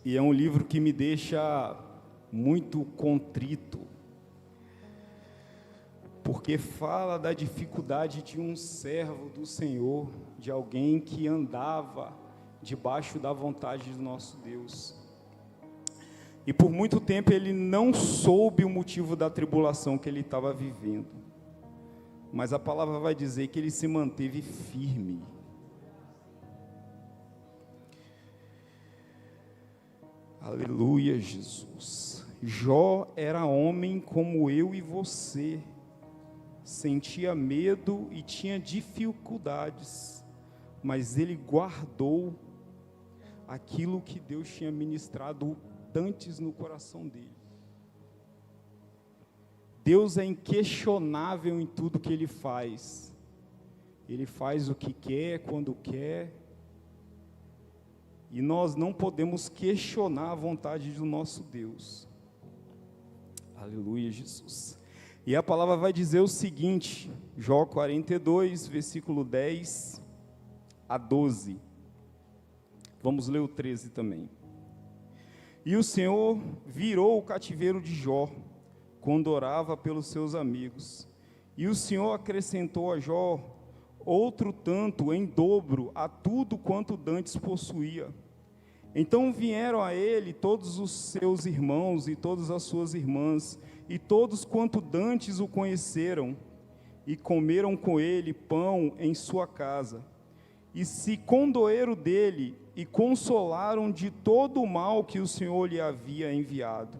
e é um livro que me deixa muito contrito, porque fala da dificuldade de um servo do Senhor, de alguém que andava debaixo da vontade do nosso Deus. E por muito tempo ele não soube o motivo da tribulação que ele estava vivendo. Mas a palavra vai dizer que ele se manteve firme. Aleluia, Jesus. Jó era homem como eu e você. Sentia medo e tinha dificuldades, mas ele guardou aquilo que Deus tinha ministrado antes no coração dele. Deus é inquestionável em tudo que Ele faz. Ele faz o que quer, quando quer. E nós não podemos questionar a vontade do nosso Deus. Aleluia, Jesus. E a palavra vai dizer o seguinte, Jó 42, versículo 10 a 12. Vamos ler o 13 também. E o Senhor virou o cativeiro de Jó, quando orava pelos seus amigos. E o Senhor acrescentou a Jó outro tanto em dobro a tudo quanto dantes possuía. Então vieram a ele todos os seus irmãos e todas as suas irmãs, e todos quanto dantes o conheceram, e comeram com ele pão em sua casa, e se condoeram dele, e consolaram de todo o mal que o Senhor lhe havia enviado.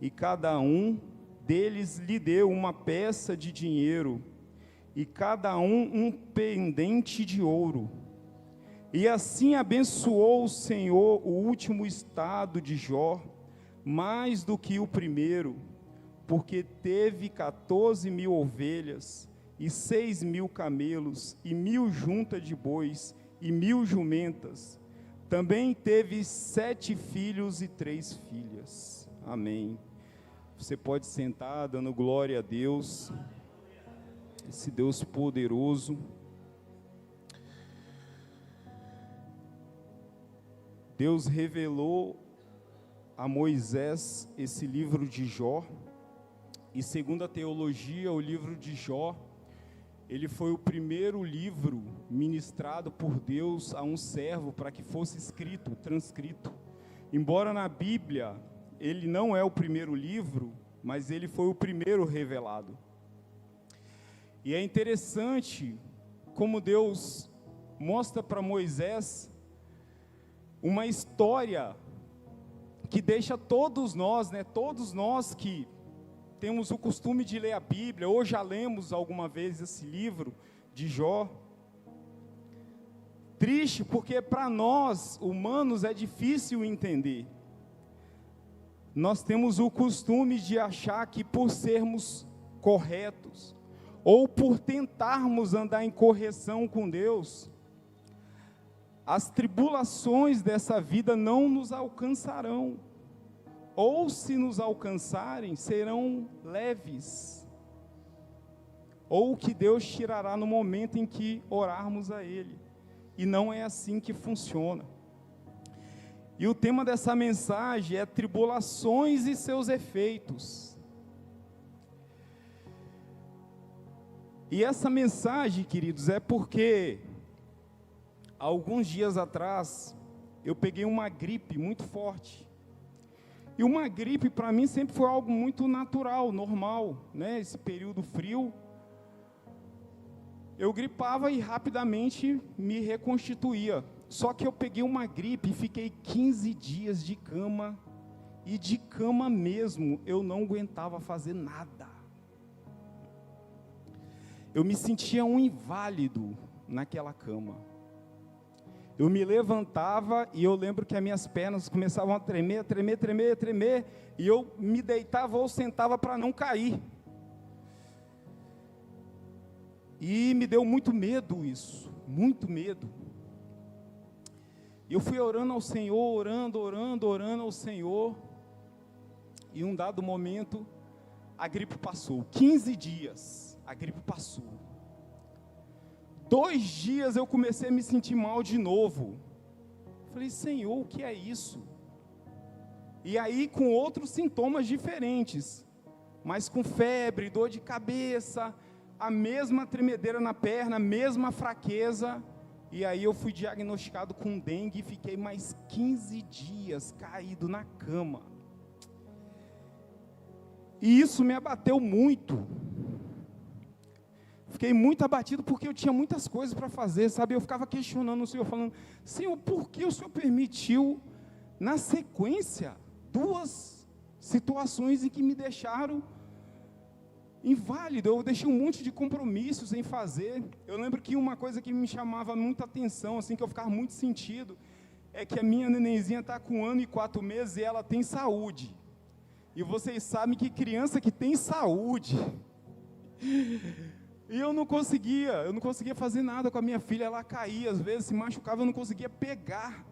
E cada um deles lhe deu uma peça de dinheiro, e cada um pendente de ouro. E assim abençoou o Senhor o último estado de Jó, mais do que o primeiro, porque teve 14.000 ovelhas, e 6.000 camelos, e 1.000 juntas de bois, e 1.000 jumentas. Também teve 7 filhos e 3 filhas. Amém. Você pode sentar, dando glória a Deus, esse Deus poderoso. Deus revelou a Moisés esse livro de Jó, e segundo a teologia, o livro de Jó, ele foi o primeiro livro ministrado por Deus a um servo para que fosse escrito, transcrito. Embora na Bíblia ele não é o primeiro livro, mas ele foi o primeiro revelado. E é interessante como Deus mostra para Moisés uma história que deixa todos nós que temos o costume de ler a Bíblia, ou já lemos alguma vez esse livro de Jó, triste, porque para nós, humanos, é difícil entender. Nós temos o costume de achar que por sermos corretos, ou por tentarmos andar em correção com Deus, as tribulações dessa vida não nos alcançarão, ou se nos alcançarem, serão leves, ou que Deus tirará no momento em que orarmos a Ele, e não é assim que funciona. E o tema dessa mensagem é tribulações e seus efeitos. E essa mensagem, queridos, é porque alguns dias atrás eu peguei uma gripe muito forte. E uma gripe para mim sempre foi algo muito natural, normal, né? Esse período frio, eu gripava e rapidamente me reconstituía. Só que eu peguei uma gripe e fiquei 15 dias de cama, e de cama mesmo, eu não aguentava fazer nada. Eu me sentia um inválido naquela cama. Eu me levantava e eu lembro que as minhas pernas começavam a tremer, e eu me deitava ou sentava para não cair. E me deu muito medo isso, muito medo. Eu fui orando ao Senhor, orando ao Senhor, e um dado momento, a gripe passou. 15 dias, a gripe passou. 2 dias eu comecei a me sentir mal de novo. Falei, Senhor, o que é isso? E aí com outros sintomas diferentes, mas com febre, dor de cabeça, a mesma tremedeira na perna, a mesma fraqueza. E aí eu fui diagnosticado com dengue e fiquei mais 15 dias caído na cama. E isso me abateu muito. Fiquei muito abatido porque eu tinha muitas coisas para fazer, sabe? Eu ficava questionando o Senhor, falando: Senhor, por que o Senhor permitiu, na sequência, 2 situações em que me deixaram inválido? Eu deixei um monte de compromissos em fazer. Eu lembro que uma coisa que me chamava muita atenção, assim, que eu ficava muito sentido, é que a minha nenenzinha está com 1 ano e 4 meses e ela tem saúde. E vocês sabem que criança que tem saúde... E eu não conseguia fazer nada com a minha filha. Ela caía, às vezes se machucava, eu não conseguia pegar,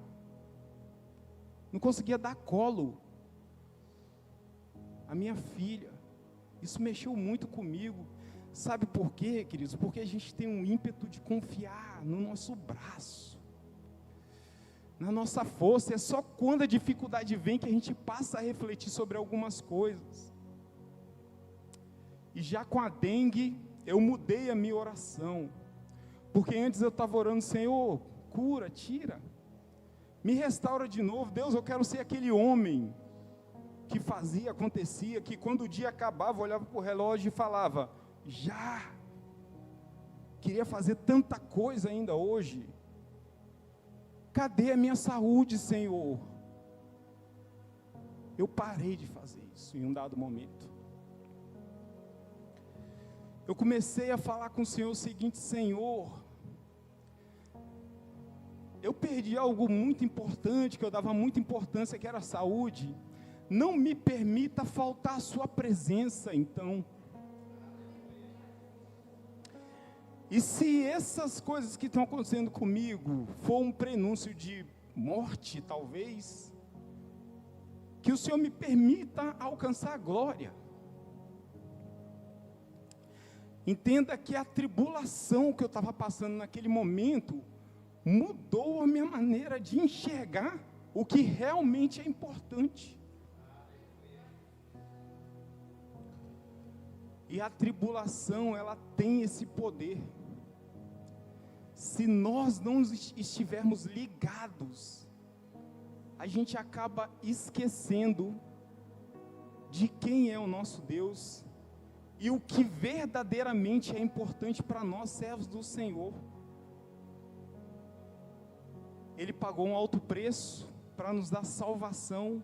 não conseguia dar colo a minha filha. Isso mexeu muito comigo. Sabe por quê, queridos? Porque a gente tem um ímpeto de confiar no nosso braço, na nossa força. É só quando a dificuldade vem que a gente passa a refletir sobre algumas coisas. E já com a dengue, eu mudei a minha oração, porque antes eu estava orando: Senhor, cura, tira, me restaura de novo. Deus, eu quero ser aquele homem que fazia, acontecia, que quando o dia acabava, eu olhava para o relógio e falava: já, queria fazer tanta coisa ainda hoje, cadê a minha saúde, Senhor? Eu parei de fazer isso em um dado momento. Eu comecei a falar com o Senhor o seguinte: Senhor, eu perdi algo muito importante, que eu dava muita importância, que era a saúde. Não me permita faltar a sua presença, então. E se essas coisas que estão acontecendo comigo for um prenúncio de morte, talvez, que o Senhor me permita alcançar a glória. Entenda que a tribulação que eu estava passando naquele momento mudou a minha maneira de enxergar o que realmente é importante. E a tribulação, ela tem esse poder. Se nós não estivermos ligados, a gente acaba esquecendo de quem é o nosso Deus e o que verdadeiramente é importante para nós, servos do Senhor. Ele pagou um alto preço para nos dar salvação,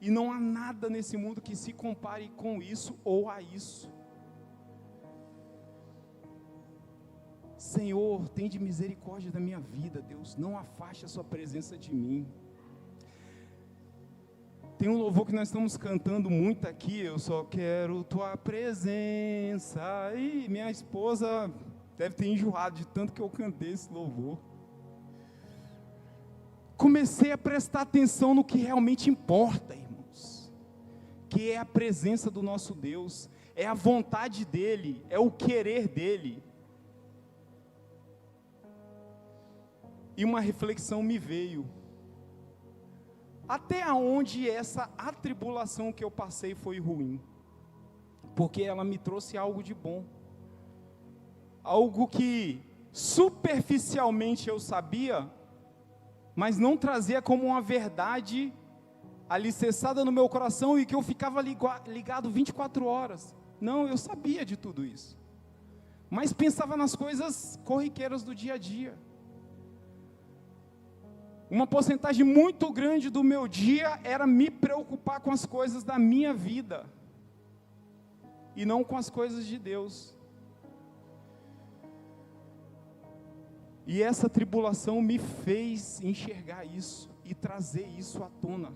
e não há nada nesse mundo que se compare com isso ou a isso. Senhor, tem de misericórdia da minha vida, Deus, não afaste a sua presença de mim. Tem um louvor que nós estamos cantando muito aqui: eu só quero tua presença. E minha esposa deve ter enjoado de tanto que eu cantei esse louvor. Comecei a prestar atenção no que realmente importa, irmãos, que é a presença do nosso Deus, é a vontade dEle, é o querer dEle. E uma reflexão me veio: até onde essa atribulação que eu passei foi ruim? Porque ela me trouxe algo de bom, algo que superficialmente eu sabia, mas não trazia como uma verdade alicerçada no meu coração e que eu ficava ligado 24 horas. Não, eu sabia de tudo isso, mas pensava nas coisas corriqueiras do dia a dia. Uma porcentagem muito grande do meu dia era me preocupar com as coisas da minha vida e não com as coisas de Deus. E essa tribulação me fez enxergar isso e trazer isso à tona.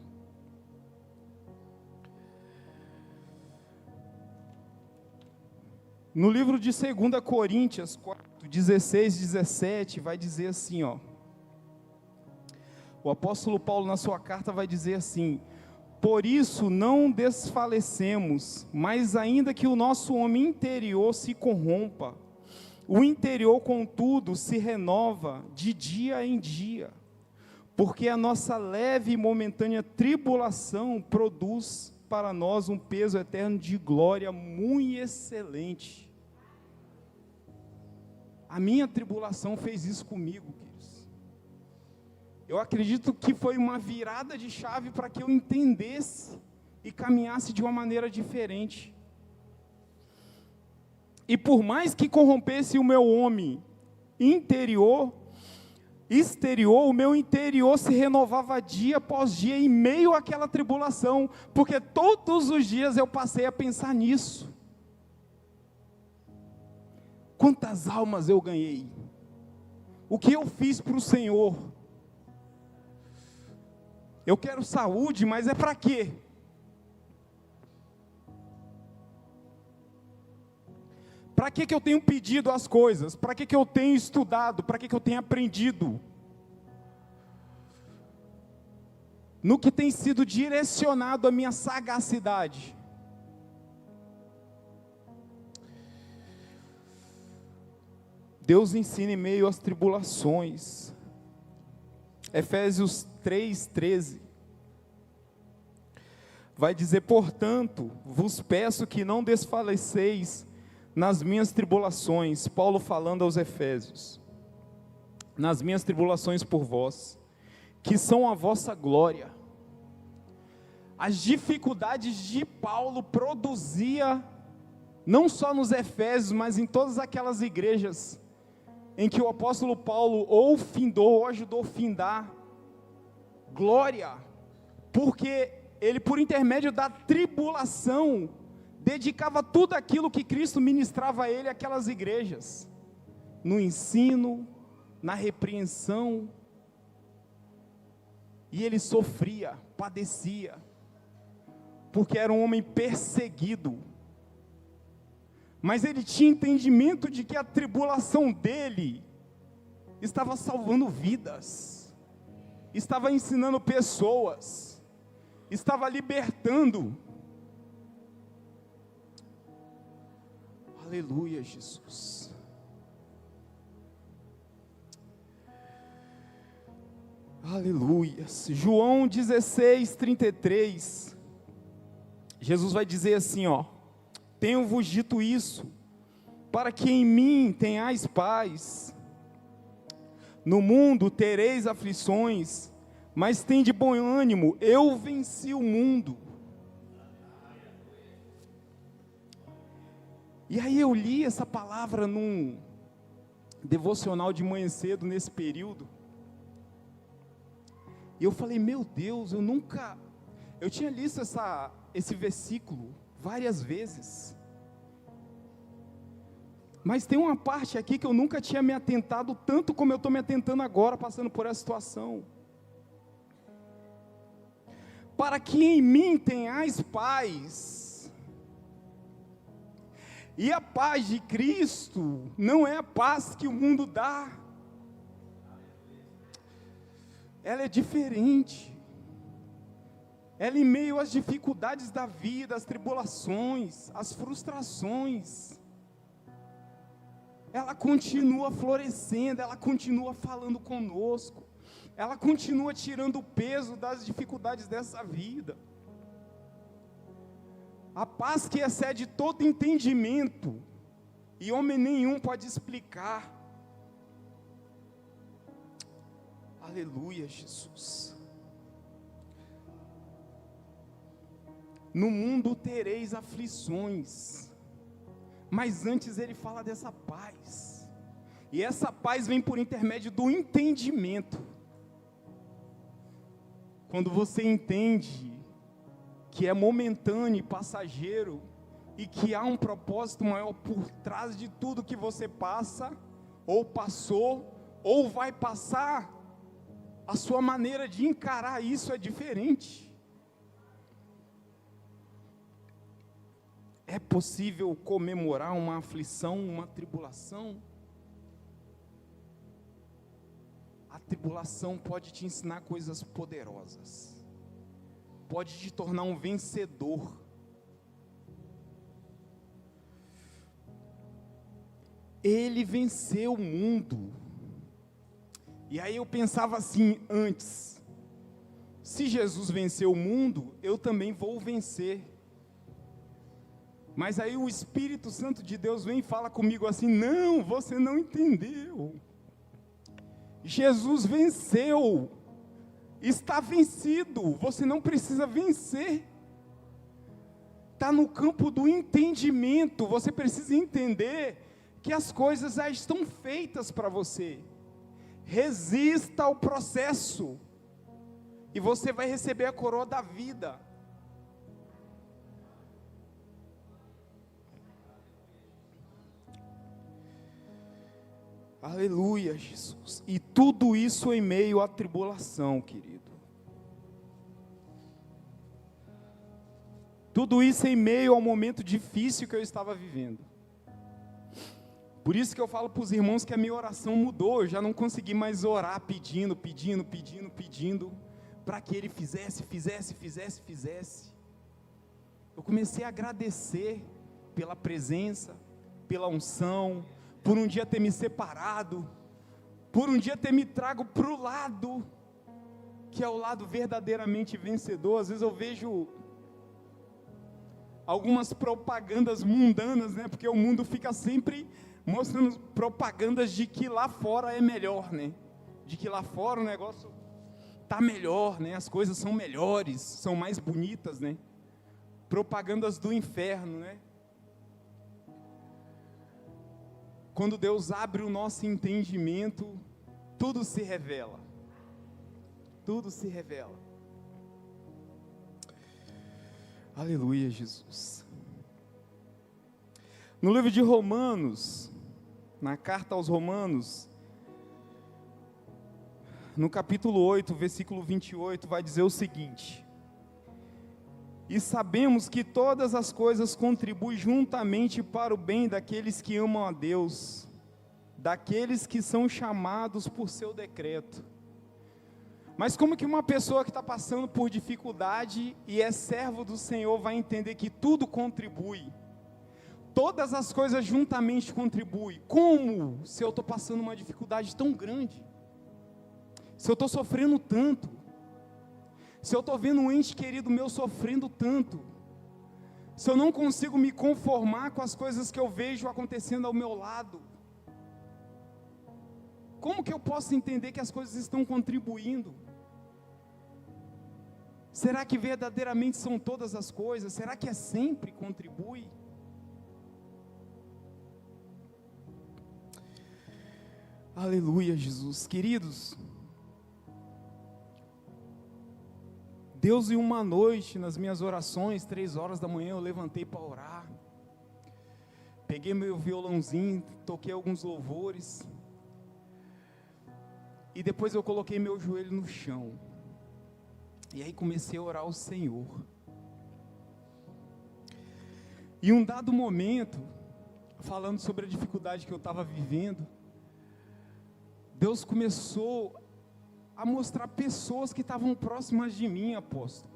No livro de 2 Coríntios 4, 16, 17, vai dizer assim, ó. O apóstolo Paulo, na sua carta, vai dizer assim: por isso não desfalecemos, mas ainda que o nosso homem interior se corrompa, o interior, contudo, se renova de dia em dia, porque a nossa leve e momentânea tribulação produz para nós um peso eterno de glória muito excelente. A minha tribulação fez isso comigo, queridos. Eu acredito que foi uma virada de chave para que eu entendesse e caminhasse de uma maneira diferente. E por mais que corrompesse o meu homem interior, exterior, o meu interior se renovava dia após dia em meio àquela tribulação, porque todos os dias eu passei a pensar nisso. Quantas almas eu ganhei? O que eu fiz para o Senhor? Eu quero saúde, mas é para quê? Para que eu tenho pedido as coisas? Para que eu tenho estudado? Para que eu tenho aprendido? No que tem sido direcionado a minha sagacidade? Deus ensina em meio às tribulações. Efésios 3:13 vai dizer: portanto, vos peço que não desfaleceis nas minhas tribulações. Paulo falando aos Efésios: nas minhas tribulações por vós, que são a vossa glória. As dificuldades de Paulo produzia, não só nos Efésios, mas em todas aquelas igrejas em que o apóstolo Paulo ou findou, ou ajudou a findar, glória, porque ele, por intermédio da tribulação, dedicava tudo aquilo que Cristo ministrava a ele, àquelas igrejas, no ensino, na repreensão, e ele sofria, padecia, porque era um homem perseguido, mas ele tinha entendimento de que a tribulação dele estava salvando vidas, estava ensinando pessoas, estava libertando. Aleluia, Jesus. Aleluia. João 16:33, Jesus vai dizer assim, tenho-vos dito isso, para que em mim tenhais paz. No mundo tereis aflições, mas tende bom ânimo, eu venci o mundo. E aí eu li essa palavra num devocional de manhã cedo, nesse período, e eu falei, meu Deus, eu tinha lido esse versículo várias vezes, mas tem uma parte aqui que eu nunca tinha me atentado tanto como eu estou me atentando agora, passando por essa situação. Para que em mim tenhais paz. E a paz de Cristo não é a paz que o mundo dá, ela é diferente. Ela, em meio às dificuldades da vida, às tribulações, às frustrações, ela continua florescendo, ela continua falando conosco, ela continua tirando o peso das dificuldades dessa vida. A paz que excede todo entendimento, e homem nenhum pode explicar. Aleluia, Jesus. No mundo tereis aflições, mas antes ele fala dessa paz, e essa paz vem por intermédio do entendimento. Quando você entende que é momentâneo e passageiro, e que há um propósito maior por trás de tudo que você passa, ou passou, ou vai passar, a sua maneira de encarar isso é diferente. É possível comemorar uma aflição, uma tribulação? A tribulação pode te ensinar coisas poderosas, pode te tornar um vencedor. Ele venceu o mundo, E aí eu pensava assim antes: se Jesus venceu o mundo, eu também vou vencer. Mas aí o Espírito Santo de Deus vem e fala comigo assim: não, você não entendeu. Jesus venceu, está vencido, você não precisa vencer. Está no campo do entendimento, você precisa entender que as coisas já estão feitas para você. Resista ao processo, e você vai receber a coroa da vida. Aleluia, Jesus. E tudo isso em meio à tribulação, querido. Tudo isso em meio ao momento difícil que eu estava vivendo. Por isso que eu falo para os irmãos que a minha oração mudou. Eu já não consegui mais orar pedindo, para que Ele fizesse. Eu comecei a agradecer pela presença, pela unção, por um dia ter me separado, por um dia ter me trago para o lado, que é o lado verdadeiramente vencedor. Às vezes eu vejo algumas propagandas mundanas, né? Porque o mundo fica sempre mostrando propagandas de que lá fora é melhor, né? De que lá fora o negócio tá melhor, né? As coisas são melhores, são mais bonitas, né? Propagandas do inferno, né? Quando Deus abre o nosso entendimento, tudo se revela. Tudo se revela. Aleluia, Jesus. No livro de Romanos, na carta aos Romanos, no capítulo 8, versículo 28, vai dizer o seguinte: e sabemos que todas as coisas contribuem juntamente para o bem daqueles que amam a Deus, daqueles que são chamados por seu decreto. Mas como que uma pessoa que está passando por dificuldade e é servo do Senhor vai entender que tudo contribui? Todas as coisas juntamente contribuem. Como se eu estou passando uma dificuldade tão grande? Se eu estou sofrendo tanto? Se eu estou vendo um ente querido meu sofrendo tanto? Se eu não consigo me conformar com as coisas que eu vejo acontecendo ao meu lado? Como que eu posso entender que as coisas estão contribuindo? Será que verdadeiramente são todas as coisas? Será que é sempre contribui? Aleluia, Jesus. Queridos, Deus, em uma noite, nas minhas orações, 3 horas da manhã, eu levantei para orar. Peguei meu violãozinho, toquei alguns louvores. E depois eu coloquei meu joelho no chão. E aí comecei a orar ao Senhor. E um dado momento, falando sobre a dificuldade que eu estava vivendo, Deus começou a mostrar pessoas que estavam próximas de mim, apóstolo.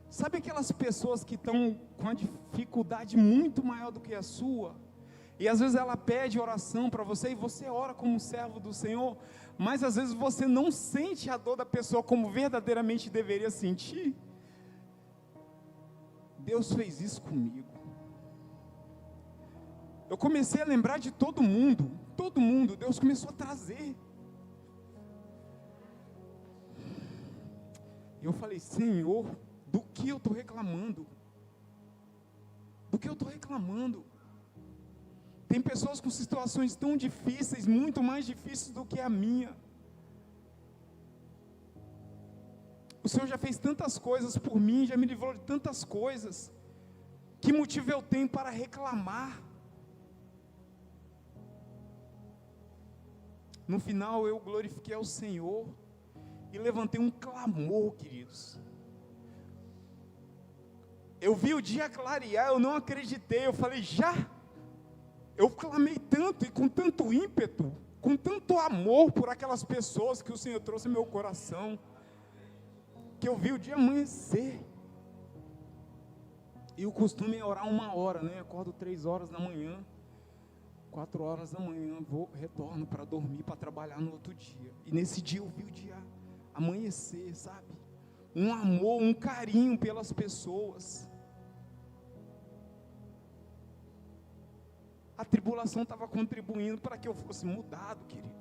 Sabe aquelas pessoas que estão com a dificuldade muito maior do que a sua? E às vezes ela pede oração para você, e você ora como servo do Senhor, mas às vezes você não sente a dor da pessoa como verdadeiramente deveria sentir. Deus fez isso comigo. Eu comecei a lembrar de todo mundo, Deus começou a trazer. E eu falei: Senhor, do que eu estou reclamando? Do que eu estou reclamando? Tem pessoas com situações tão difíceis, muito mais difíceis do que a minha. O Senhor já fez tantas coisas por mim, já me livrou de tantas coisas. Que motivo eu tenho para reclamar? No final eu glorifiquei ao Senhor e levantei um clamor, queridos. Eu vi o dia clarear, eu não acreditei, eu falei: já? Eu clamei tanto e com tanto ímpeto, com tanto amor por aquelas pessoas que o Senhor trouxe ao meu coração, que eu vi o dia amanhecer. E o costume é orar 1 hora, né? Acordo 3 horas da manhã. 4 horas da manhã, retorno para dormir, para trabalhar no outro dia. E nesse dia eu vi o dia amanhecer, sabe? Um amor, um carinho pelas pessoas. A tribulação estava contribuindo para que eu fosse mudado, querido.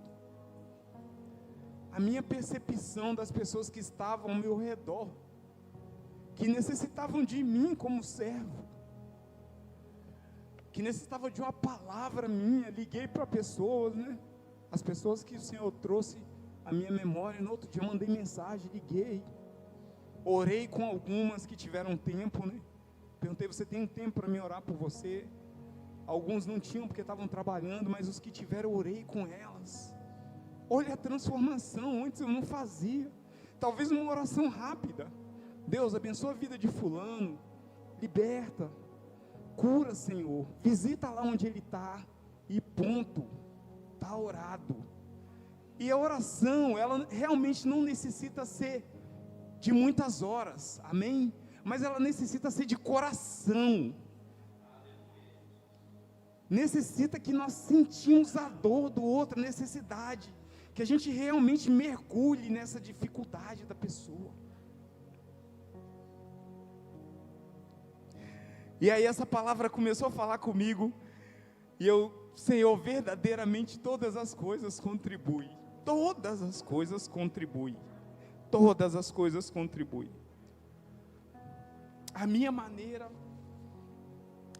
A minha percepção das pessoas que estavam ao meu redor, que necessitavam de mim como servo, que necessitavam de uma palavra minha. Liguei para pessoas, né? As pessoas que o Senhor trouxe à minha memória. No outro dia eu mandei mensagem, liguei, orei com algumas que tiveram tempo, né? Perguntei: você tem um tempo para me orar por você? Alguns não tinham porque estavam trabalhando, mas os que tiveram, eu orei com elas. Olha a transformação, antes eu não fazia. Talvez uma oração rápida: Deus, abençoa a vida de fulano, liberta, cura, Senhor, visita lá onde ele está, e ponto, está orado. E a oração, ela realmente não necessita ser de muitas horas, amém? Mas ela necessita ser de coração. Necessita que nós sentimos a dor do outro, a necessidade, que a gente realmente mergulhe nessa dificuldade da pessoa. E aí essa palavra começou a falar comigo, e eu: Senhor, verdadeiramente todas as coisas contribuem, todas as coisas contribuem, todas as coisas contribuem. A minha maneira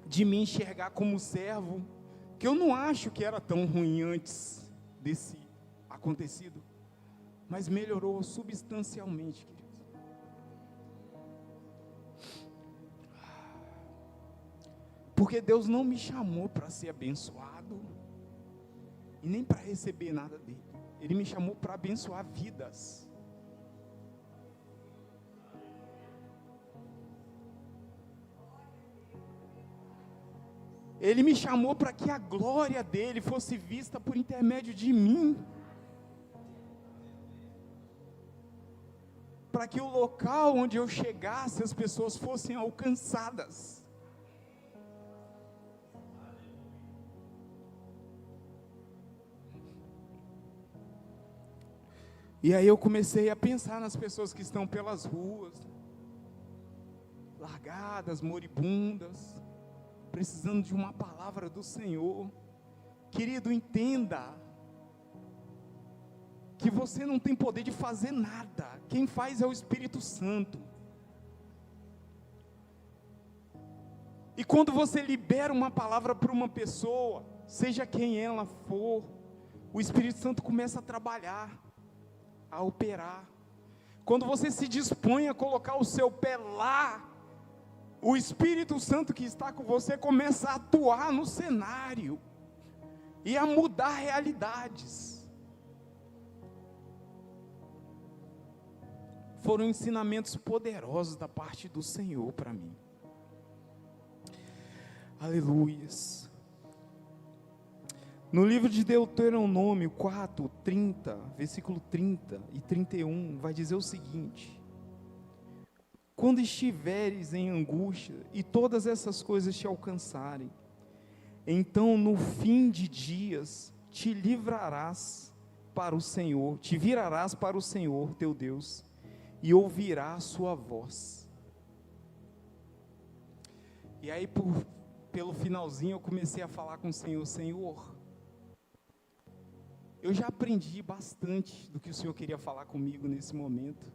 de me enxergar como servo, que eu não acho que era tão ruim antes desse acontecido, mas melhorou substancialmente, queridos. Porque Deus não me chamou para ser abençoado, e nem para receber nada dele. Ele me chamou para abençoar vidas. Ele me chamou para que a glória dele fosse vista por intermédio de mim. Para que o local onde eu chegasse, as pessoas fossem alcançadas. E aí eu comecei a pensar nas pessoas que estão pelas ruas, largadas, moribundas, precisando de uma palavra do Senhor. Querido, entenda que você não tem poder de fazer nada. Quem faz é o Espírito Santo. E quando você libera uma palavra para uma pessoa, seja quem ela for, o Espírito Santo começa a trabalhar, a operar. Quando você se dispõe a colocar o seu pé lá, o Espírito Santo que está com você começa a atuar no cenário e a mudar realidades. Foram ensinamentos poderosos da parte do Senhor para mim. Aleluias. No livro de Deuteronômio 4, 30, versículo 30 e 31, vai dizer o seguinte: quando estiveres em angústia e todas essas coisas te alcançarem, então no fim de dias te livrarás para o Senhor, te virarás para o Senhor teu Deus, e ouvirá a sua voz. E aí pelo finalzinho eu comecei a falar com o Senhor: Senhor, eu já aprendi bastante do que o Senhor queria falar comigo nesse momento.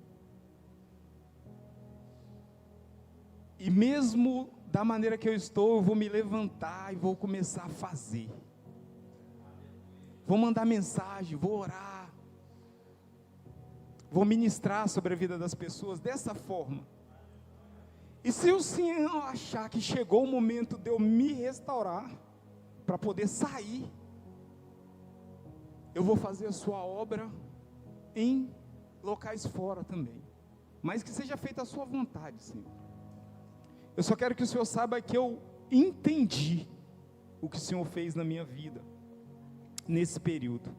E mesmo da maneira que eu estou, eu vou me levantar e vou começar a fazer. Vou mandar mensagem, vou orar. Vou ministrar sobre a vida das pessoas dessa forma. E se o Senhor achar que chegou o momento de eu me restaurar, para poder sair, eu vou fazer a sua obra em locais fora também. Mas que seja feita a sua vontade, Senhor. Eu só quero que o Senhor saiba que eu entendi o que o Senhor fez na minha vida, nesse período.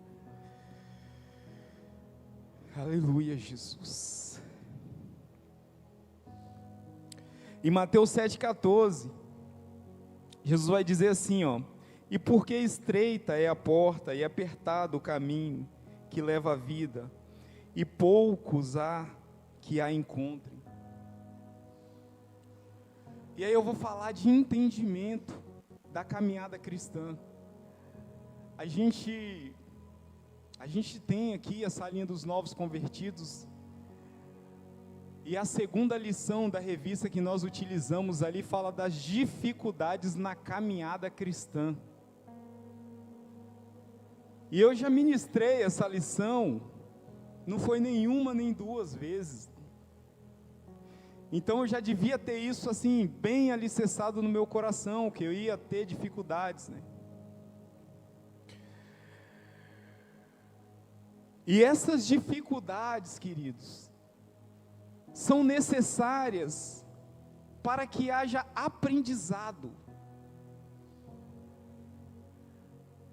Aleluia, Jesus. Em Mateus 7,14, Jesus vai dizer assim, ó: E porque estreita é a porta e apertado o caminho que leva à vida, e poucos há que a encontrem. E aí eu vou falar de entendimento da caminhada cristã. A gente tem aqui a salinha dos novos convertidos, e a segunda lição da revista que nós utilizamos ali fala das dificuldades na caminhada cristã. E eu já ministrei essa lição, não foi nenhuma nem duas vezes. Então eu já devia ter isso assim, bem alicerçado no meu coração, que eu ia ter dificuldades, né? E essas dificuldades, queridos, são necessárias para que haja aprendizado.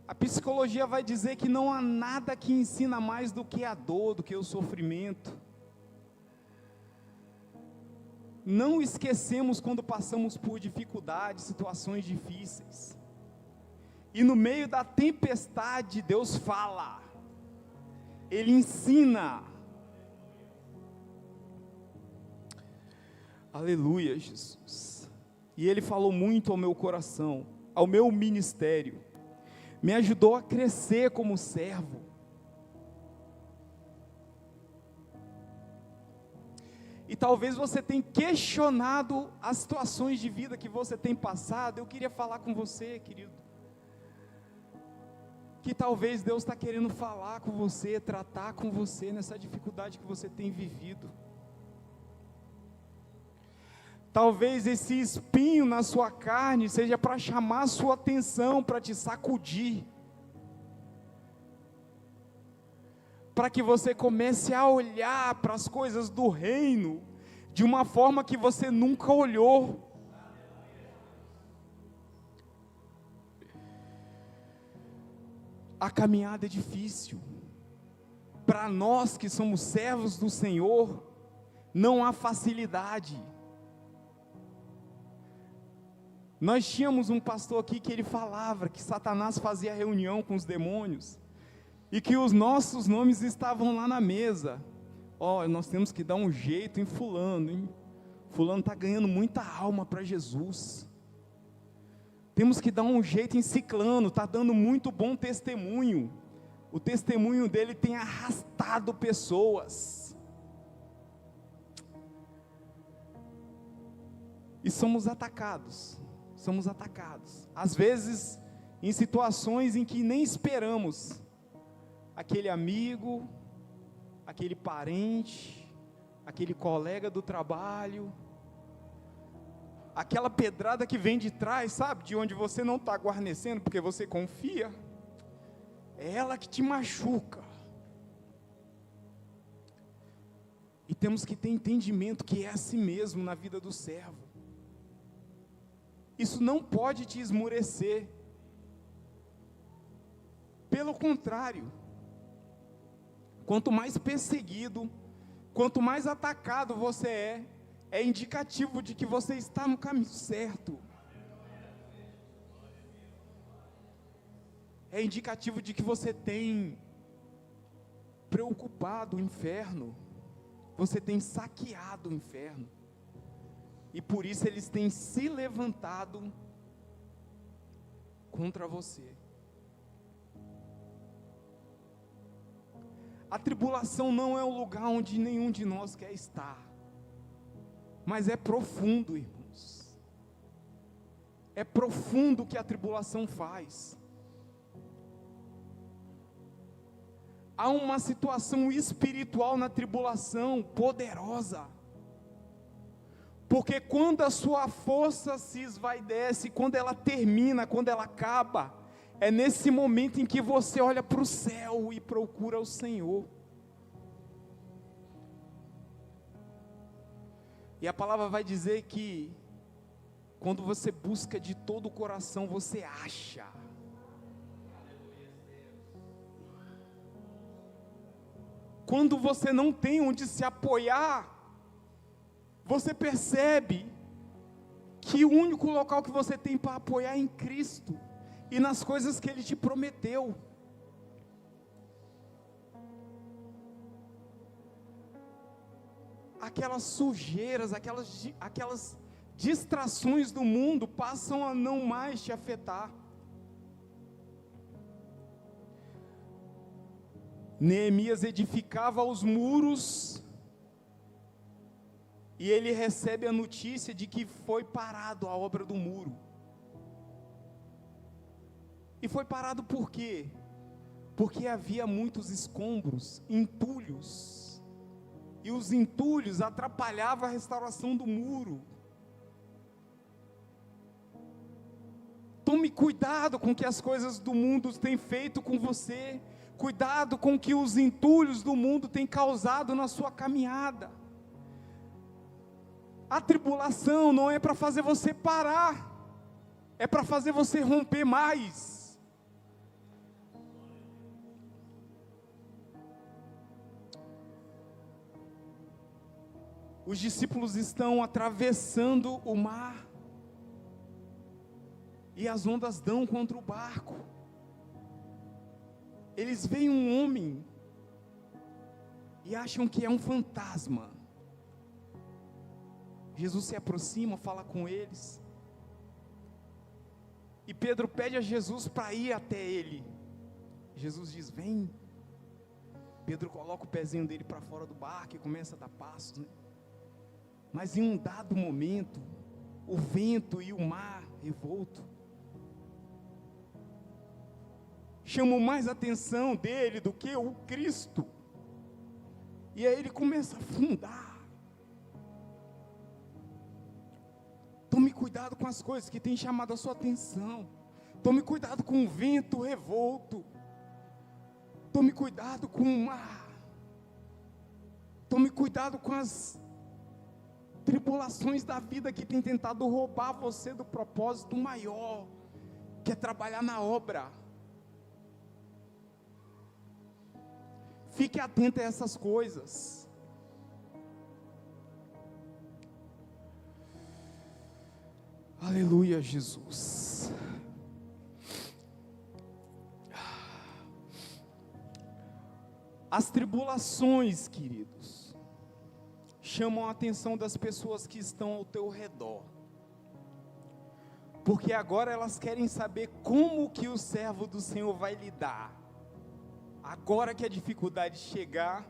A psicologia vai dizer que não há nada que ensina mais do que a dor, do que o sofrimento. Não esquecemos quando passamos por dificuldades, situações difíceis. E no meio da tempestade, Deus fala. Ele ensina. Aleluia, Jesus. E Ele falou muito ao meu coração, ao meu ministério. Me ajudou a crescer como servo. E talvez você tenha questionado as situações de vida que você tem passado. Eu queria falar com você, querido, que talvez Deus está querendo falar com você, tratar com você nessa dificuldade que você tem vivido. Talvez esse espinho na sua carne seja para chamar a sua atenção, para te sacudir, para que você comece a olhar para as coisas do reino de uma forma que você nunca olhou. A caminhada é difícil. Para nós que somos servos do Senhor, não há facilidade. Nós tínhamos um pastor aqui que ele falava que Satanás fazia reunião com os demônios, e que os nossos nomes estavam lá na mesa. Nós temos que dar um jeito em fulano, hein? Fulano está ganhando muita alma para Jesus. Temos que dar um jeito em ciclano, está dando muito bom testemunho. O testemunho dele tem arrastado pessoas. E somos atacados. Às vezes, em situações em que nem esperamos. Aquele amigo, aquele parente, aquele colega do trabalho, aquela pedrada que vem de trás, sabe, de onde você não está guarnecendo, porque você confia, é ela que te machuca. E temos que ter entendimento que é assim mesmo na vida do servo. Isso não pode te esmurecer, pelo contrário, quanto mais perseguido, quanto mais atacado você é indicativo de que você está no caminho certo. É indicativo de que você tem preocupado o inferno, você tem saqueado o inferno, e por isso eles têm se levantado contra você. A tribulação não é um lugar onde nenhum de nós quer estar, mas é profundo, irmãos. É profundo o que a tribulação faz. Há uma situação espiritual na tribulação poderosa, porque quando a sua força se esvaidece, quando ela termina, quando ela acaba, é nesse momento em que você olha para o céu e procura o Senhor. E a palavra vai dizer que, quando você busca de todo o coração, você acha. Quando você não tem onde se apoiar, você percebe que o único local que você tem para apoiar é em Cristo, e nas coisas que Ele te prometeu. Aquelas sujeiras, aquelas distrações do mundo passam a não mais te afetar. Neemias edificava os muros, e ele recebe a notícia de que foi parado a obra do muro. E foi parado por quê? Porque havia muitos escombros, entulhos, e os entulhos atrapalhavam a restauração do muro. Tome cuidado com o que as coisas do mundo têm feito com você. Cuidado com o que os entulhos do mundo têm causado na sua caminhada. A tribulação não é para fazer você parar, é para fazer você romper mais. Os discípulos estão atravessando o mar, e as ondas dão contra o barco. Eles veem um homem e acham que é um fantasma. Jesus se aproxima, fala com eles, e Pedro pede a Jesus para ir até ele. Jesus diz: vem. Pedro coloca o pezinho dele para fora do barco e começa a dar passos, né? Mas em um dado momento, o vento e o mar revolto chamam mais a atenção dele do que o Cristo, e aí ele começa a afundar. Tome cuidado com as coisas que têm chamado a sua atenção. Tome cuidado com o vento revolto. Tome cuidado com o mar. Tome cuidado com as tribulações da vida que tem tentado roubar você do propósito maior, que é trabalhar na obra. Fique atento a essas coisas. Aleluia, Jesus. As tribulações, queridos, chamam a atenção das pessoas que estão ao teu redor, porque agora elas querem saber como que o servo do Senhor vai lidar. Agora que a dificuldade chegar,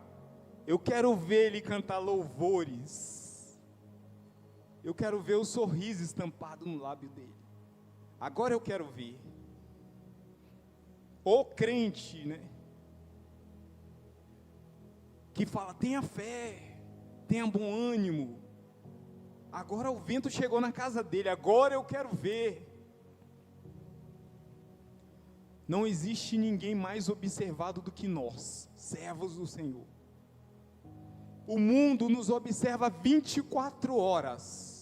eu quero ver ele cantar louvores, eu quero ver o sorriso estampado no lábio dele. Agora eu quero ver. O crente, né, que fala: tenha fé, tenha bom ânimo. Agora o vento chegou na casa dele, agora eu quero ver. Não existe ninguém mais observado do que nós, servos do Senhor. O mundo nos observa 24 horas.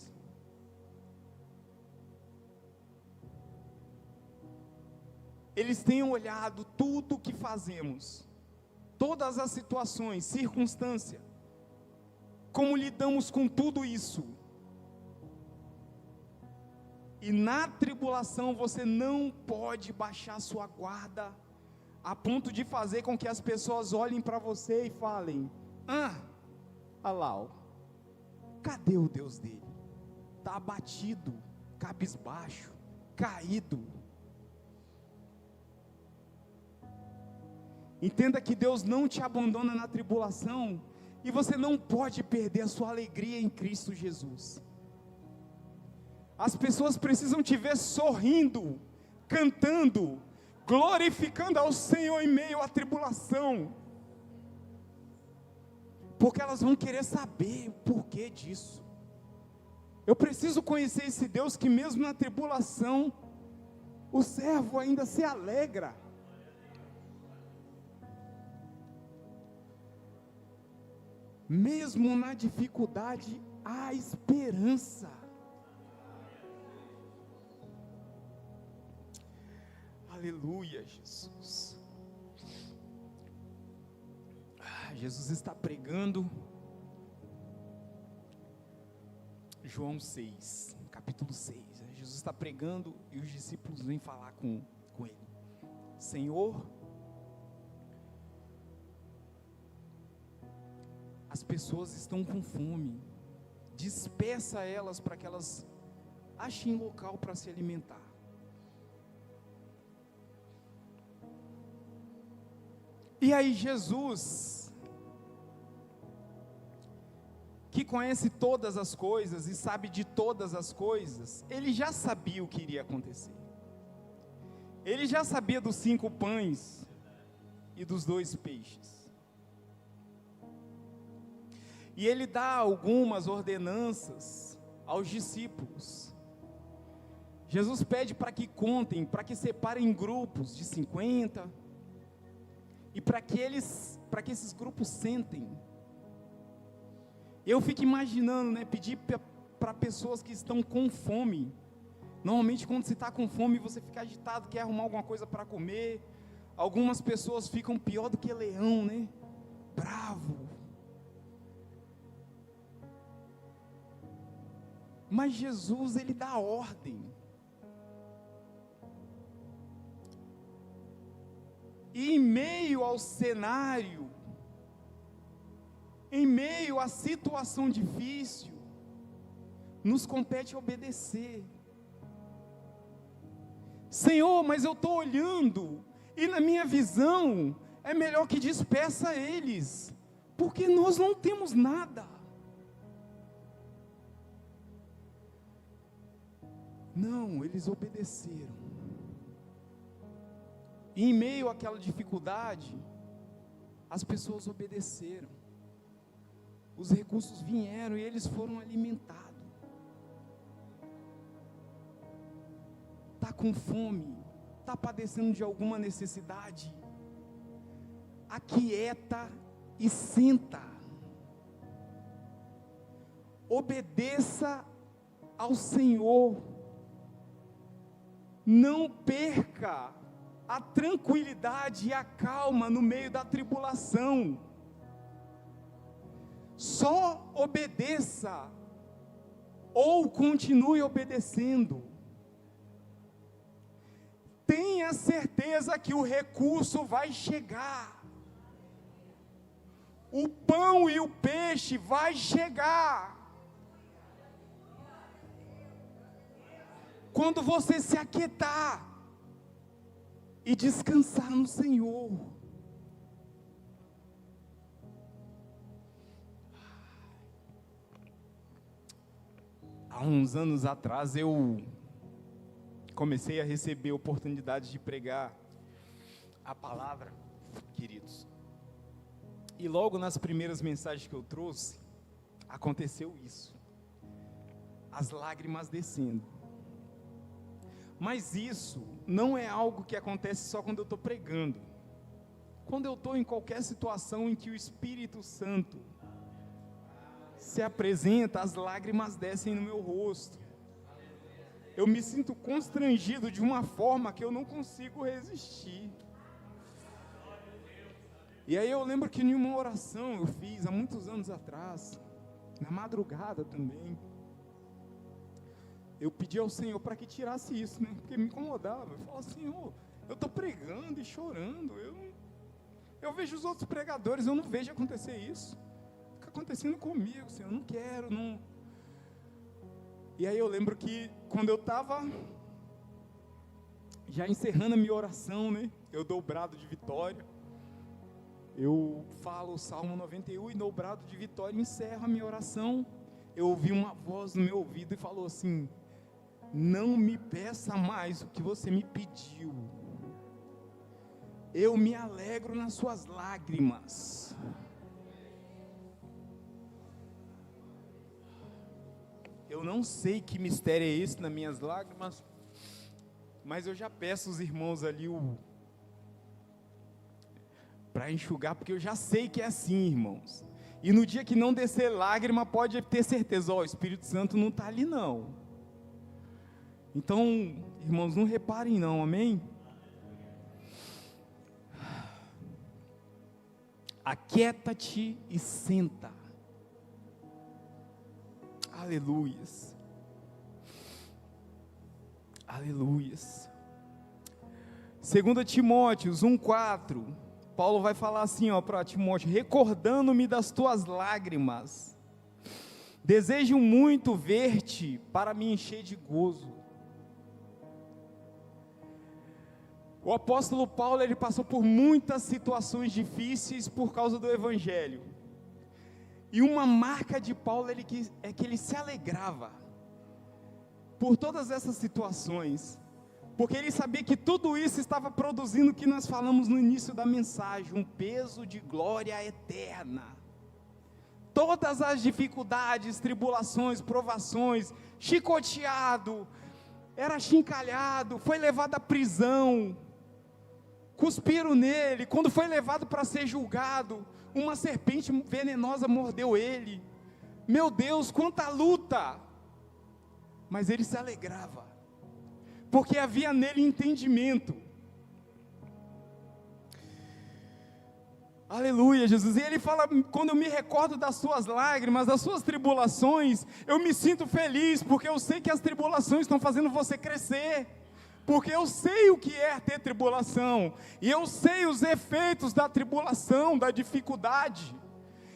Eles têm olhado tudo o que fazemos, todas as situações, circunstâncias, como lidamos com tudo isso. E na tribulação você não pode baixar sua guarda, a ponto de fazer com que as pessoas olhem para você e falem: olha lá, ó, cadê o Deus dele? Está abatido, cabisbaixo, caído. Entenda que Deus não te abandona na tribulação, e você não pode perder a sua alegria em Cristo Jesus. As pessoas precisam te ver sorrindo, cantando, glorificando ao Senhor em meio à tribulação, porque elas vão querer saber o porquê disso. Eu preciso conhecer esse Deus que mesmo na tribulação, o servo ainda se alegra. Mesmo na dificuldade, há esperança. Aleluia, Jesus. Jesus está pregando João 6, capítulo 6. Jesus está pregando e os discípulos vêm falar com com ele. Senhor, as pessoas estão com fome, despeça elas para que elas achem local para se alimentar. E aí Jesus, que conhece todas as coisas e sabe de todas as coisas, ele já sabia o que iria acontecer. Ele já sabia dos 5 pães e dos 2 peixes. E ele dá algumas ordenanças aos discípulos. Jesus pede para que contem, para que separem grupos de 50, e para que esses grupos sentem. Eu fico imaginando, né, pedir para pessoas que estão com fome. Normalmente quando você está com fome, você fica agitado, quer arrumar alguma coisa para comer. Algumas pessoas ficam pior do que leão, né? Bravo. Mas Jesus, ele dá ordem. E em meio ao cenário, em meio à situação difícil, nos compete obedecer. Senhor, mas eu estou olhando, e na minha visão, é melhor que despeça eles, porque nós não temos nada. Não, eles obedeceram. E em meio àquela dificuldade, as pessoas obedeceram. Os recursos vieram e eles foram alimentados. Está com fome, está padecendo de alguma necessidade, aquieta e senta. Obedeça ao Senhor. Não perca a tranquilidade e a calma no meio da tribulação. Só obedeça ou continue obedecendo. Tenha certeza que o recurso vai chegar. O pão e o peixe vai chegar. Quando você se aquietar e descansar no Senhor. Há uns anos atrás eu comecei a receber oportunidades de pregar a palavra, queridos. E logo nas primeiras mensagens que eu trouxe, aconteceu isso. As lágrimas descendo. Mas isso não é algo que acontece só quando eu estou pregando. Quando eu estou em qualquer situação em que o Espírito Santo se apresenta, as lágrimas descem no meu rosto. Eu me sinto constrangido de uma forma que eu não consigo resistir. E aí eu lembro que em uma oração eu fiz há muitos anos atrás, na madrugada também, eu pedi ao Senhor para que tirasse isso, né? Porque me incomodava. Eu falava, Senhor, eu estou pregando e chorando, eu vejo os outros pregadores, eu não vejo acontecer isso. Fica acontecendo comigo, Senhor, eu não quero, não. E aí eu lembro que quando eu estava já encerrando a minha oração, né? Eu dou o brado de vitória. Eu falo o Salmo 91 e dou o brado de vitória e encerro a minha oração. Eu ouvi uma voz no meu ouvido e falou assim: não me peça mais o que você me pediu. Eu me alegro nas suas lágrimas. Eu não sei que mistério é esse nas minhas lágrimas, mas eu já peço aos irmãos ali para enxugar, porque eu já sei que é assim, irmãos. E no dia que não descer lágrima, pode ter certeza, o Espírito Santo não está ali não. Então, irmãos, não reparem não, amém? Aquieta-te e senta. Aleluias. Aleluias. 2 Timóteo 1,4, Paulo vai falar assim para Timóteo: recordando-me das tuas lágrimas, desejo muito ver-te para me encher de gozo. O apóstolo Paulo, ele passou por muitas situações difíceis por causa do Evangelho, e uma marca de Paulo é que ele se alegrava por todas essas situações, porque ele sabia que tudo isso estava produzindo o que nós falamos no início da mensagem, um peso de glória eterna. Todas as dificuldades, tribulações, provações, chicoteado, era achincalhado, foi levado à prisão, cuspiram nele, quando foi levado para ser julgado, uma serpente venenosa mordeu ele. Meu Deus, quanta luta! Mas ele se alegrava, porque havia nele entendimento. Aleluia, Jesus. E ele fala: quando eu me recordo das suas lágrimas, das suas tribulações, eu me sinto feliz, porque eu sei que as tribulações estão fazendo você crescer, porque eu sei o que é ter tribulação, e eu sei os efeitos da tribulação, da dificuldade,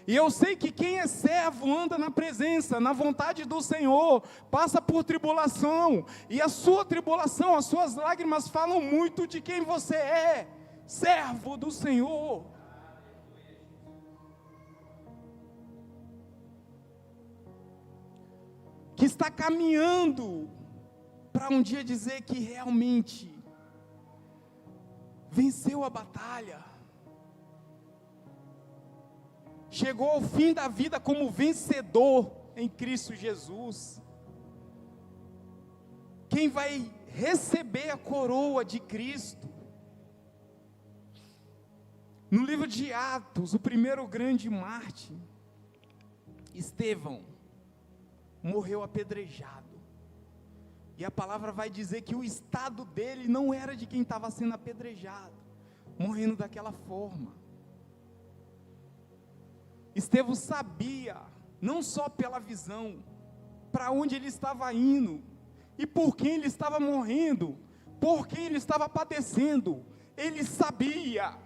e eu sei que quem é servo anda na presença, na vontade do Senhor, passa por tribulação, e a sua tribulação, as suas lágrimas falam muito de quem você é, servo do Senhor. Que está caminhando para um dia dizer que realmente venceu a batalha, chegou ao fim da vida como vencedor em Cristo Jesus. Quem vai receber a coroa de Cristo? No livro de Atos, o primeiro grande mártir, Estevão, morreu apedrejado. E a palavra vai dizer que o estado dele não era de quem estava sendo apedrejado, morrendo daquela forma. Estevão sabia, não só pela visão, para onde ele estava indo, e por quem ele estava morrendo, por quem ele estava padecendo. Ele sabia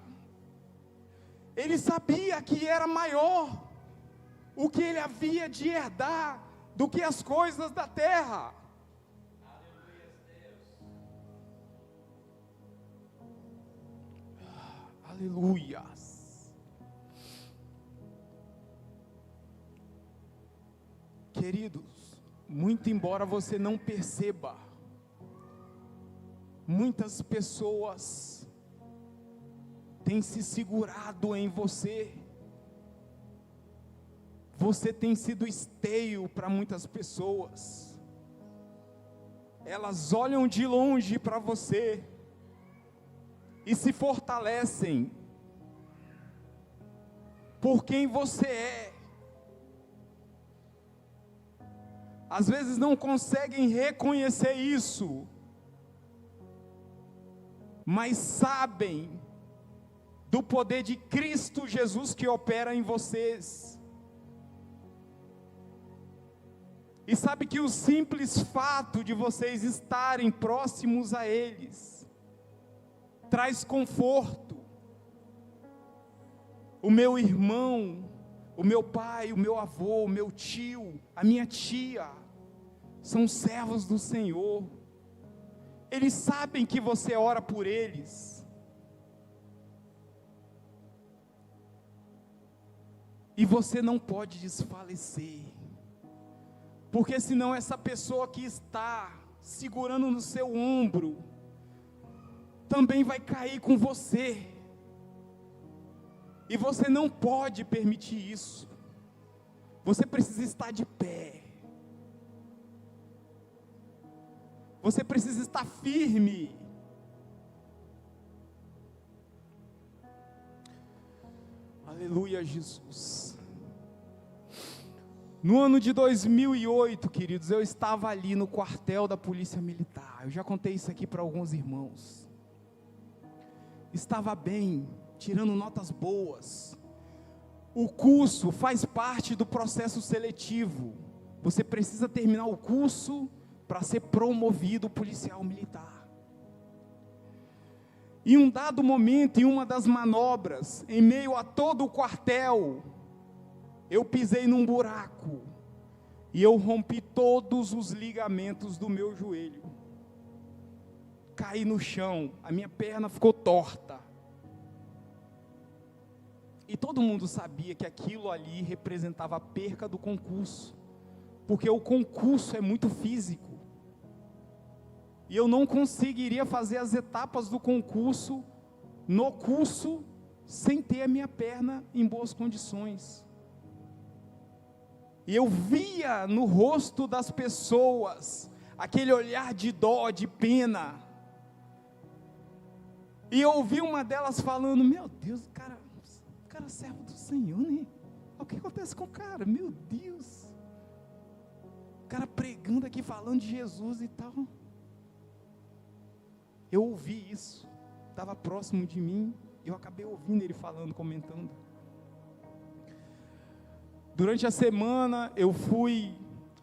que era maior o que ele havia de herdar do que as coisas da terra. Aleluias. Queridos, muito embora você não perceba, muitas pessoas têm se segurado em você. Você tem sido esteio para muitas pessoas. Elas olham de longe para você e se fortalecem por quem você é. Às vezes não conseguem reconhecer isso, mas sabem do poder de Cristo Jesus que opera em vocês. E sabe que o simples fato de vocês estarem próximos a eles traz conforto. O meu irmão, o meu pai, o meu avô, o meu tio, a minha tia, são servos do Senhor. Eles sabem que você ora por eles. E você não pode desfalecer, porque senão essa pessoa que está segurando no seu ombro também vai cair com você, e você não pode permitir isso. Você precisa estar de pé, você precisa estar firme. Aleluia, Jesus. No ano de 2008, queridos, eu estava ali no quartel da Polícia Militar. Eu já contei isso aqui para alguns irmãos. Estava bem, tirando notas boas. O curso faz parte do processo seletivo. Você precisa terminar o curso para ser promovido policial militar. Em um dado momento, em uma das manobras, em meio a todo o quartel, eu pisei num buraco e eu rompi todos os ligamentos do meu joelho. Caí no chão, a minha perna ficou torta. E todo mundo sabia que aquilo ali representava a perca do concurso, porque o concurso é muito físico. E eu não conseguiria fazer as etapas do concurso, no curso, sem ter a minha perna em boas condições. E eu via no rosto das pessoas, aquele olhar de dó, de pena. E eu ouvi uma delas falando, meu Deus, o cara é servo do Senhor, né? O que acontece com o cara? Meu Deus. O cara pregando aqui, falando de Jesus e tal. Eu ouvi isso, estava próximo de mim, eu acabei ouvindo ele falando, comentando. Durante a semana, eu fui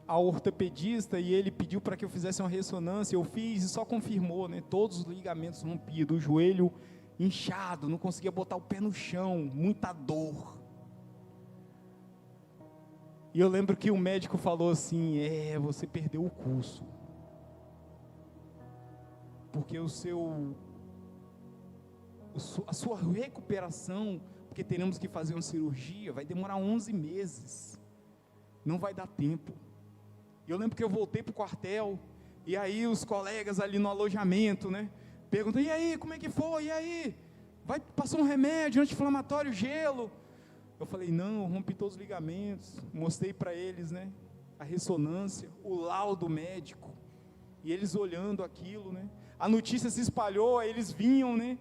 ao ortopedista e ele pediu para que eu fizesse uma ressonância, eu fiz e só confirmou, né, todos os ligamentos rompidos, o joelho inchado, não conseguia botar o pé no chão, muita dor. E eu lembro que o médico falou assim, você perdeu o curso. Porque a sua recuperação, porque teremos que fazer uma cirurgia, vai demorar 11 meses, não vai dar tempo. Eu lembro que eu voltei para o quartel, e aí os colegas ali no alojamento, né, perguntam, e aí, como é que foi, e aí, passou um remédio, anti-inflamatório, gelo? Eu falei, não, eu rompi todos os ligamentos, mostrei para eles, né, a ressonância, o laudo médico, e eles olhando aquilo, né, a notícia se espalhou, aí eles vinham, né,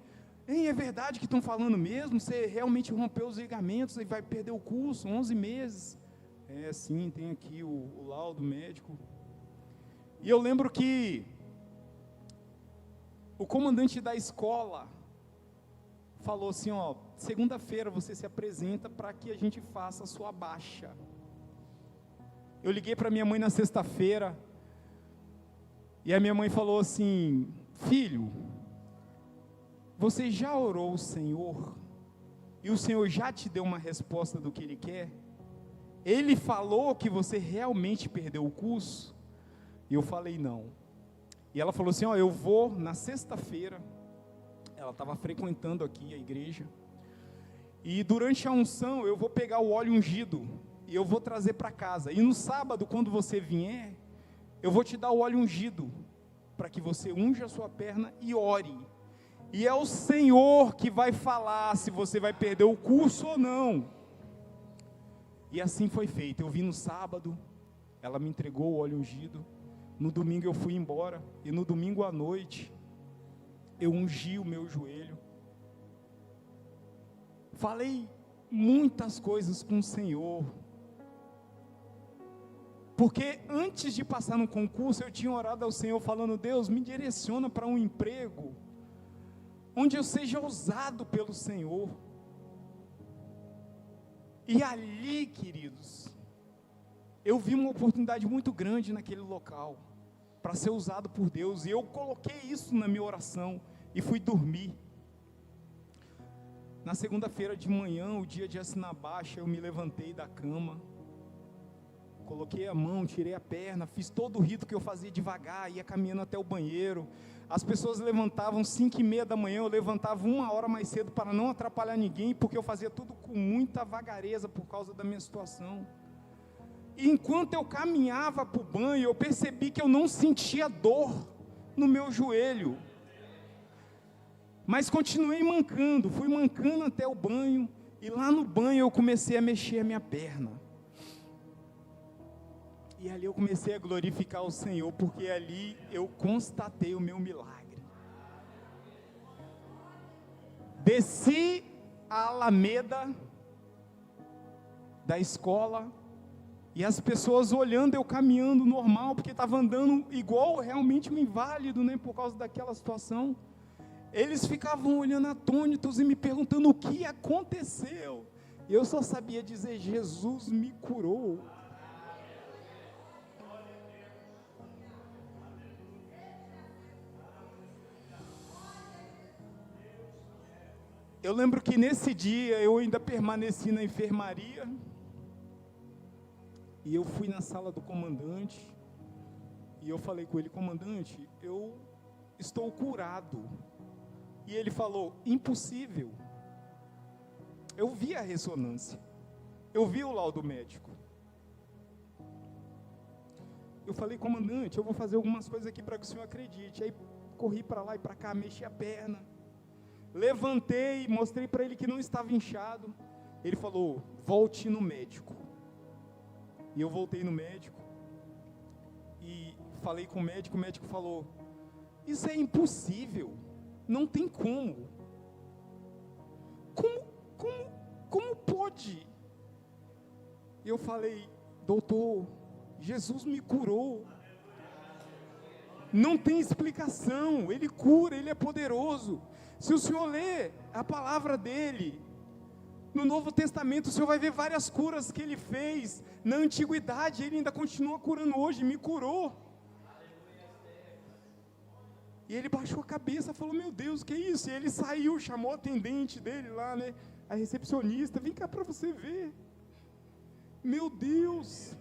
é verdade que estão falando mesmo, você realmente rompeu os ligamentos e vai perder o curso, 11 meses, sim, tem aqui o laudo médico. E eu lembro que o comandante da escola falou assim, segunda-feira você se apresenta para que a gente faça a sua baixa. Eu liguei para minha mãe na sexta-feira, e a minha mãe falou assim, filho, você já orou o Senhor, e o Senhor já te deu uma resposta do que Ele quer? Ele falou que você realmente perdeu o curso? E eu falei não. E ela falou assim, eu vou na sexta-feira, ela estava frequentando aqui a igreja, e durante a unção eu vou pegar o óleo ungido, e eu vou trazer para casa, e no sábado quando você vier, eu vou te dar o óleo ungido, para que você unja a sua perna e ore, e é o Senhor que vai falar se você vai perder o curso ou não. E assim foi feito, eu vim no sábado, ela me entregou o óleo ungido, no domingo eu fui embora, e no domingo à noite, eu ungi o meu joelho, falei muitas coisas com o Senhor, porque antes de passar no concurso, eu tinha orado ao Senhor falando, Deus, me direciona para um emprego, onde eu seja usado pelo Senhor. E ali, queridos, eu vi uma oportunidade muito grande naquele local, para ser usado por Deus, e eu coloquei isso na minha oração, e fui dormir. Na segunda-feira de manhã, o dia de assinar baixa, eu me levantei da cama, coloquei a mão, tirei a perna, fiz todo o rito que eu fazia devagar, ia caminhando até o banheiro, as pessoas levantavam 5:30 da manhã, eu levantava 1 hora mais cedo para não atrapalhar ninguém, porque eu fazia tudo com muita vagareza por causa da minha situação. E enquanto eu caminhava para o banho, eu percebi que eu não sentia dor no meu joelho, mas continuei mancando, fui mancando até o banho, e lá no banho eu comecei a mexer a minha perna, e ali eu comecei a glorificar o Senhor, porque ali eu constatei o meu milagre. Desci a Alameda da escola, e as pessoas olhando eu caminhando normal, porque estava andando igual realmente um inválido, né, por causa daquela situação. Eles ficavam olhando atônitos e me perguntando o que aconteceu. Eu só sabia dizer, Jesus me curou. Eu lembro que nesse dia eu ainda permaneci na enfermaria, e eu fui na sala do comandante, e eu falei com ele: comandante, eu estou curado. E ele falou: impossível. Eu vi a ressonância, eu vi o laudo médico. Eu falei: comandante, eu vou fazer algumas coisas aqui para que o senhor acredite. Aí corri para lá e para cá, mexi a perna, levantei, mostrei para ele que não estava inchado. Ele falou: volte no médico. E eu voltei no médico, e falei com o médico falou: isso é impossível, não tem como. Como pode? E eu falei: doutor, Jesus me curou. Não tem explicação, Ele cura, Ele é poderoso. Se o senhor ler a palavra dEle, no Novo Testamento, o senhor vai ver várias curas que Ele fez. Na antiguidade, Ele ainda continua curando hoje, me curou. E ele baixou a cabeça, falou: meu Deus, que é isso? E ele saiu, chamou a atendente dele lá, né, a recepcionista: vem cá para você ver. Meu Deus.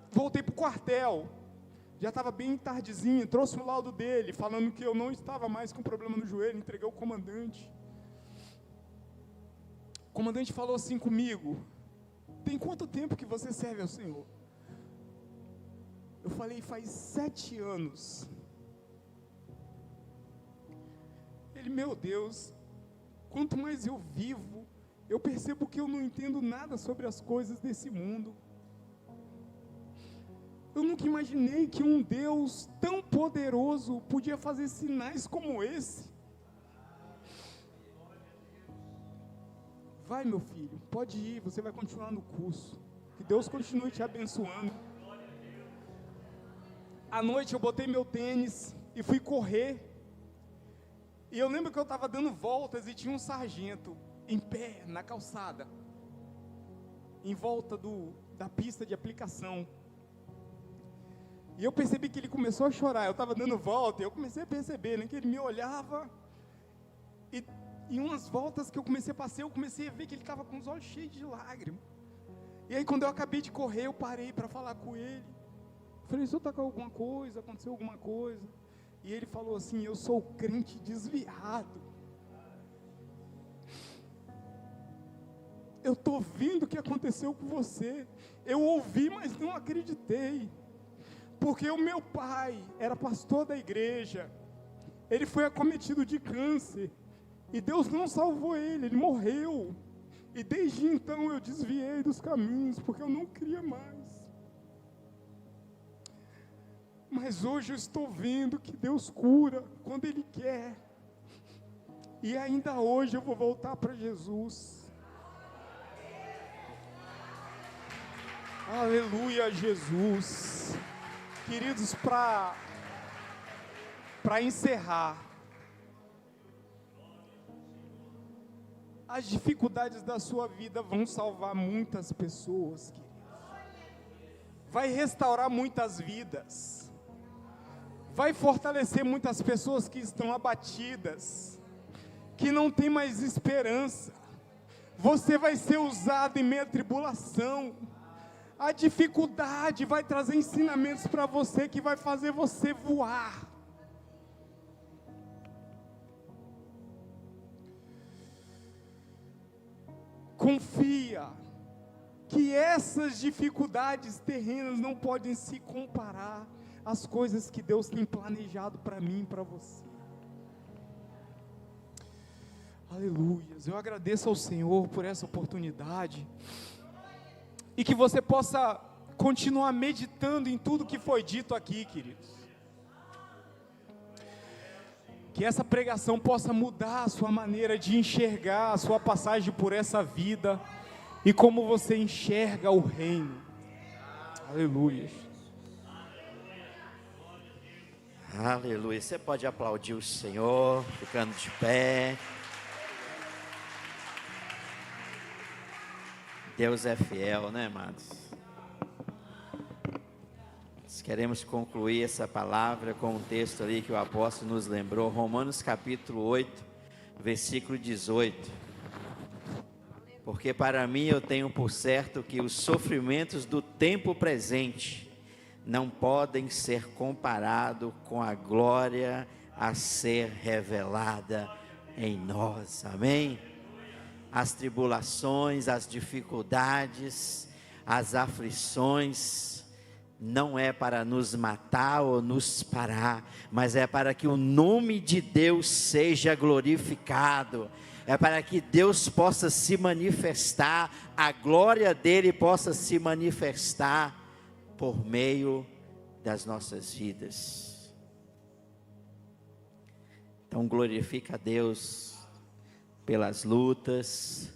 Voltei para o quartel, já estava bem tardezinho, trouxe o laudo dele, falando que eu não estava mais com problema no joelho, entreguei ao comandante. O comandante falou assim comigo: tem quanto tempo que você serve ao Senhor? Eu falei: faz 7 anos. Ele: meu Deus, quanto mais eu vivo, eu percebo que eu não entendo nada sobre as coisas desse mundo. Eu nunca imaginei que um Deus tão poderoso podia fazer sinais como esse. Vai, meu filho, pode ir, você vai continuar no curso. Que Deus continue te abençoando. À noite eu botei meu tênis e fui correr. E eu lembro que eu estava dando voltas e tinha um sargento em pé na calçada, em volta da pista de aplicação. E eu percebi que ele começou a chorar. Eu estava dando volta e eu comecei a perceber, né, que ele me olhava. E em umas voltas que eu comecei a passear, eu comecei a ver que ele estava com os olhos cheios de lágrimas. E aí, quando eu acabei de correr, eu parei para falar com ele. Falei: o senhor está com alguma coisa? Aconteceu alguma coisa? E ele falou assim: eu sou crente desviado. Eu estou vendo o que aconteceu com você. Eu ouvi, mas não acreditei. Porque o meu pai era pastor da igreja. Ele foi acometido de câncer. E Deus não salvou ele, ele morreu. E desde então eu desviei dos caminhos, porque eu não queria mais. Mas hoje eu estou vendo que Deus cura quando Ele quer. E ainda hoje eu vou voltar para Jesus. Aleluia, Jesus. Queridos, para encerrar, as dificuldades da sua vida vão salvar muitas pessoas, queridos. Vai restaurar muitas vidas. Vai fortalecer muitas pessoas que estão abatidas, que não têm mais esperança. Você vai ser usado em meio à tribulação. A dificuldade vai trazer ensinamentos para você que vai fazer você voar. Confia que essas dificuldades terrenas não podem se comparar às coisas que Deus tem planejado para mim e para você. Aleluia. Eu agradeço ao Senhor por essa oportunidade. E que você possa continuar meditando em tudo que foi dito aqui, queridos. Que essa pregação possa mudar a sua maneira de enxergar a sua passagem por essa vida e como você enxerga o reino. Aleluia. Aleluia. Você pode aplaudir o Senhor, ficando de pé. Deus é fiel, né, amados? Nós queremos concluir essa palavra com um texto ali que o apóstolo nos lembrou, Romanos capítulo 8, versículo 18. Porque para mim eu tenho por certo que os sofrimentos do tempo presente não podem ser comparados com a glória a ser revelada em nós. Amém? As tribulações, as dificuldades, as aflições, não é para nos matar ou nos parar, mas é para que o nome de Deus seja glorificado, é para que Deus possa se manifestar, a glória dele possa se manifestar por meio das nossas vidas. Então glorifica a Deus pelas lutas,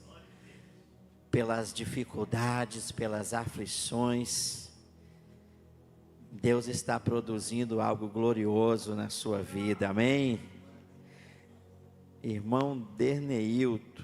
pelas dificuldades, pelas aflições. Deus está produzindo algo glorioso na sua vida, amém? Irmão Derneilton,